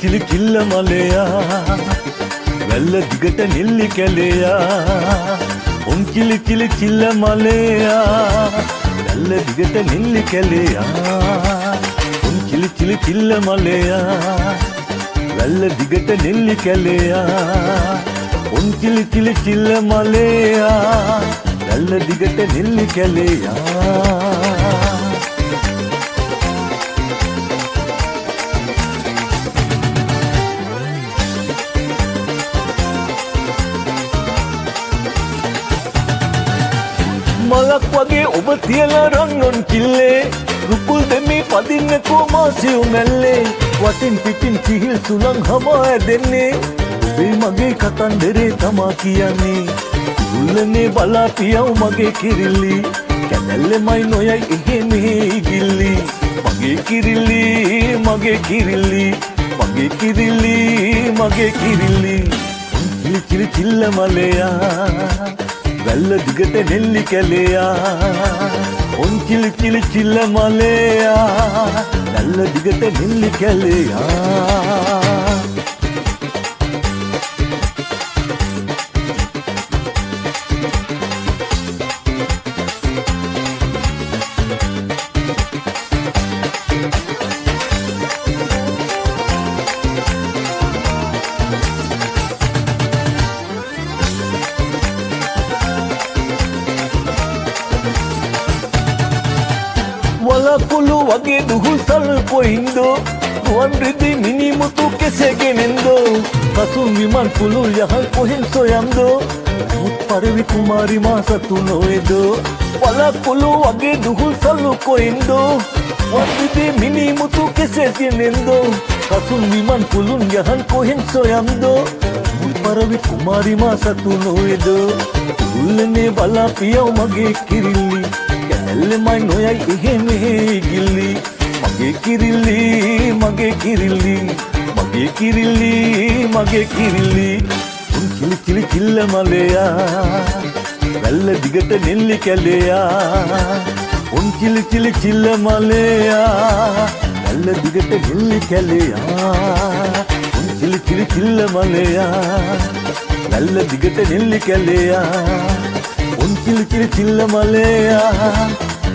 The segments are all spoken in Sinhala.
කිලි කිල්ල මලයා වැල්ල දිගට නිල්ලි කැලයා උන් කිලි කිලි කිල්ල මලයා වැල්ල දිගට නිල්ලි කැලයා උන් කිලි කිලි කිල්ල මලයා වැල්ල දිගට නිල්ලි කැලයා උන් කිලි කිලි කිල්ල මලයා වැල්ල දිගට නිල්ලි කැලයා මලක් වගේ ඔබ තියලා රන්නොන් කිල්ලේ රුකුල් දෙමි පදින්නකෝ මාසියු මැල්ලේ වටින් පිටින් කිහිල් සුළං හමා ඇදෙන්නේ ඔබේ මගේ කතන්දරේ තමා කියන්නේ දුල්ලනේ බලා පියව් මගේ කිරිල්ලි කැදැල්ලෙමයි නොයයි එහෙ මෙහෙ ඉගිල්ලි මගේ කිරිල්ලි මගේ කිරිල්ලි මගේ කිරිල්ලි මගේ කිරිල්ලි කිලි කිලි කිල්ල මලයා වැල්ල දිගට නෙල්ලි කැලයා උන් කිලි කිලි කිල්ල මලයා වැල්ල දිගට නෙල්ලි කැලයා වලකුළු වගේ දුහුසල් කොයින්දෝ ගුවන් රිදි මිනිමුතු කෙසෙගෙනෙන්දෝ කසුන් විමන් පුළුල් යහල් කොහෙන් සොයම්දෝ මුත් පරවි කුමාරි මා සතු නොවේදෝ වලකුළු වගේ දුහුසල් කොයින්දෝ ගුවන් රිදි මිනිමුතු කෙසෙගෙනෙන්දෝ කසුන් විමන් පුළුල් යහල් කොහෙන් සොයම්දෝ මුත් පරවි කුමාරි මා සතු නොවේදෝ දුල්ලනේ බලා පියව මගේ කිරිල්ලි කැලෙමයි නොයයි එහෙ මෙහෙ ඉගිල්ලි මගේ කිරිල්ලි මගේ කිරිල්ලි මගේ කිරිල්ලි මගේ කිරිල්ලි උන් කිලි කිලි කිල්ල මලයා වැල්ල දිගට නෙල්ලි කැලයා උන් කිලි කිලි කිල්ල මලයා වැල්ල දිගට නෙල්ලි කැලයා උන් කිලි කිලි කිල්ල මලයා වැල්ල දිගට නෙල්ලි කැලයා උන් කිලි කිලි කිල්ල මලයා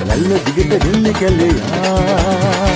වැල්ල දිගට නෙල්ලි කැලයා